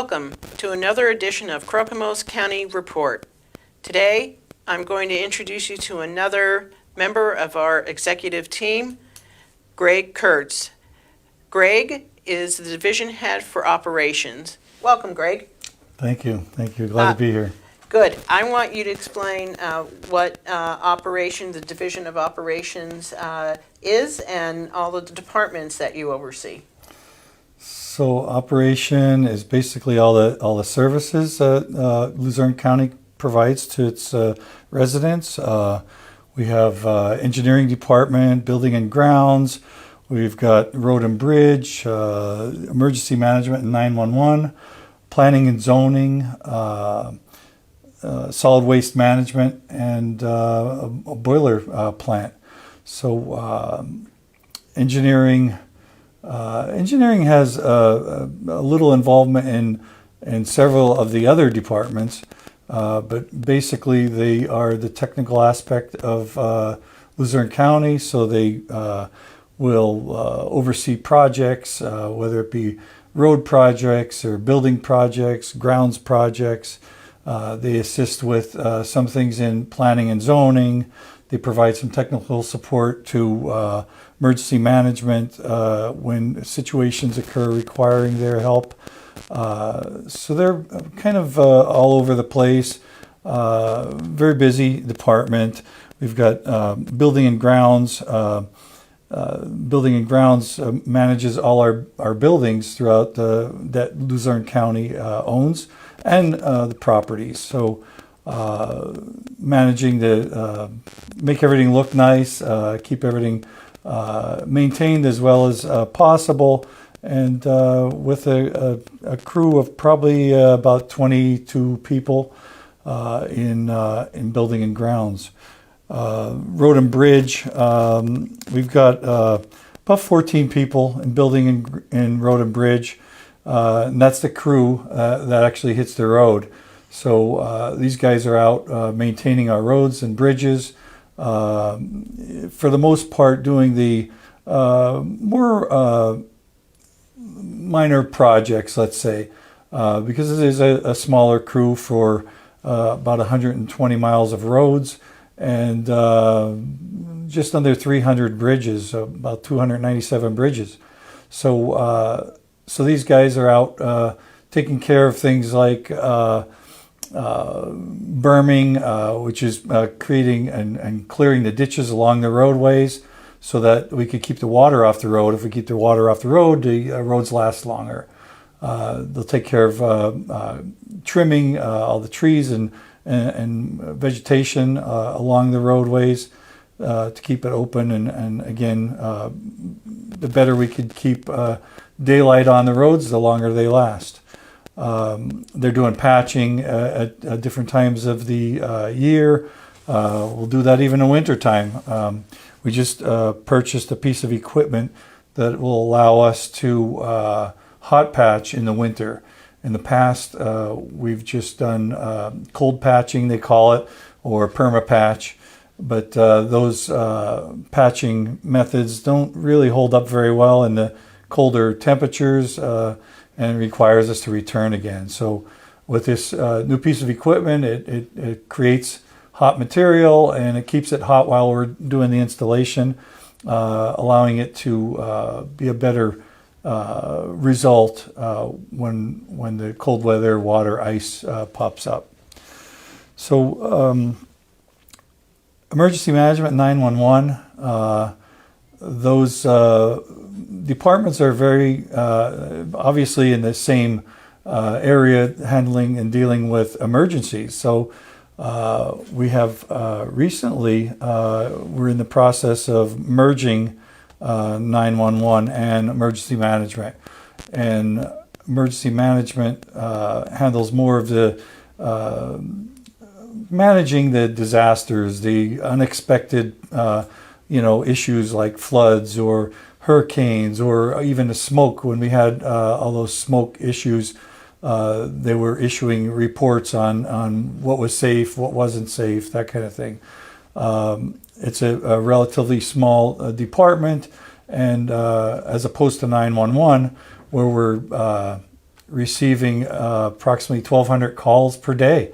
Welcome to another edition of CROCAMO'S County Report. Today, I'm going to introduce you to another member of our executive team, Greg KURTZ. Greg is the division head for operations. Welcome, Greg. Thank you. Thank you. Glad to be here. Good. I want you to explain what the Division of Operations is and all of the departments that you oversee. So operation is basically all the services Luzerne County provides to its residents. We have engineering department, building and grounds. We've got road and bridge, emergency management and 911, planning and zoning, solid waste management, and a boiler plant. So engineering has a little involvement in several of the other departments, but basically they are the technical aspect of Luzerne County, so they will oversee projects, whether it be road projects or building projects, grounds projects. They assist with some things in planning and zoning. They provide some technical support to emergency management when situations occur requiring their help. So they're kind of all over the place. Very busy department. We've got building and grounds. Building and grounds manages all our buildings throughout that Luzerne County owns, and the properties. So managing to make everything look nice, keep everything maintained as well as possible, and with a crew of probably about 22 people in building and grounds. Road and bridge, we've got about 14 people in building and road and bridge, and that's the crew that actually hits the road. So these guys are out maintaining our roads and bridges, for the most part doing the more minor projects, let's say, because it is a smaller crew for about 120 miles of roads and just under 300 bridges, about 297 bridges. So these guys are out taking care of things like berming, which is creating and clearing the ditches along the roadways so that we could keep the water off the road. If we keep the water off the roads last longer. They'll take care of trimming all the trees and vegetation along the roadways to keep it open, and again, the better we could keep daylight on the roads, the longer they last. They're doing patching at different times of the year. We'll do that even in wintertime. We just purchased a piece of equipment that will allow us to hot patch in the winter. In the past, we've just done cold patching, they call it, or perma patch, but those patching methods don't really hold up very well in the colder temperatures, and it requires us to return again. So with this new piece of equipment, it creates hot material and it keeps it hot while we're doing the installation, allowing it to be a better result when the cold weather water ice pops up. So emergency management 911, those departments are very obviously in the same area, handling and dealing with emergencies. So we have recently, we're in the process of merging 911 and emergency management, and emergency management handles more of the managing the disasters, the unexpected issues like floods or hurricanes, or even the smoke. When we had all those smoke issues, they were issuing reports on what was safe, what wasn't safe, that kind of thing. It's a relatively small department, and as opposed to 911, where we're receiving approximately 1,200 calls per day,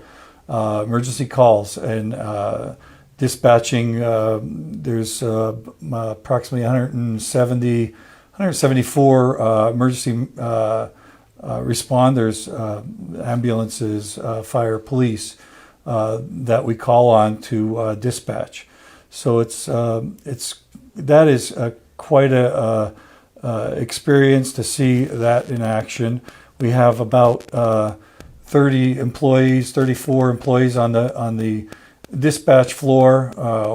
emergency calls, and dispatching. There's approximately 174 emergency responders, ambulances, fire, police, that we call on to dispatch. So that is quite a experience to see that in action. We have about 34 employees on the dispatch floor,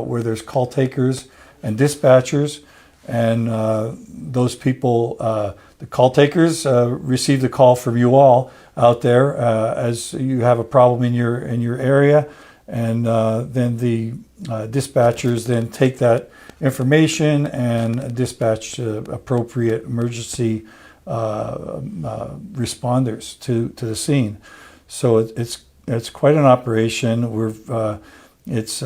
where there's call takers and dispatchers, and those people, the call takers, receive the call from you all out there as you have a problem in your area, and then the dispatchers then take that information and dispatch appropriate emergency responders to the scene. So it's quite an operation. It's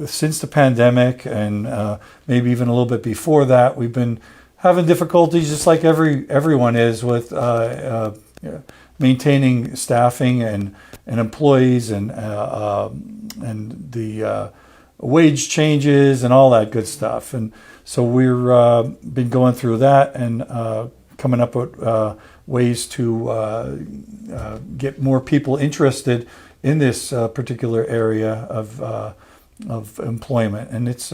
since the pandemic, and maybe even a little bit before that, we've been having difficulties, just like everyone is, with maintaining staffing and employees, and the wage changes and all that good stuff. And so we've been going through that and coming up with ways to get more people interested in this particular area of employment. And it's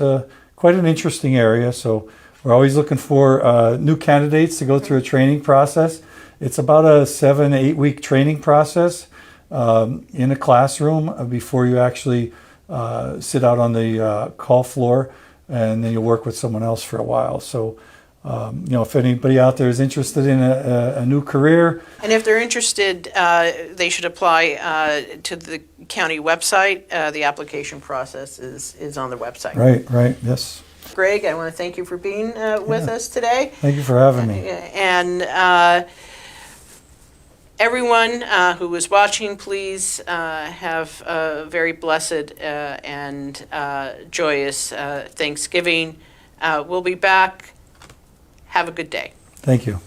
quite an interesting area. So we're always looking for new candidates to go through a training process. It's about a 7-8 week training process in a classroom before you actually sit out on the call floor, and then you work with someone else for a while. So, if anybody out there is interested in a new career. And if they're interested, they should apply to the county website. The application process is on the website. Right, yes. Greg, I want to thank you for being with us today. Thank you for having me. And everyone who is watching, please have a very blessed and joyous Thanksgiving. We'll be back. Have a good day. Thank you.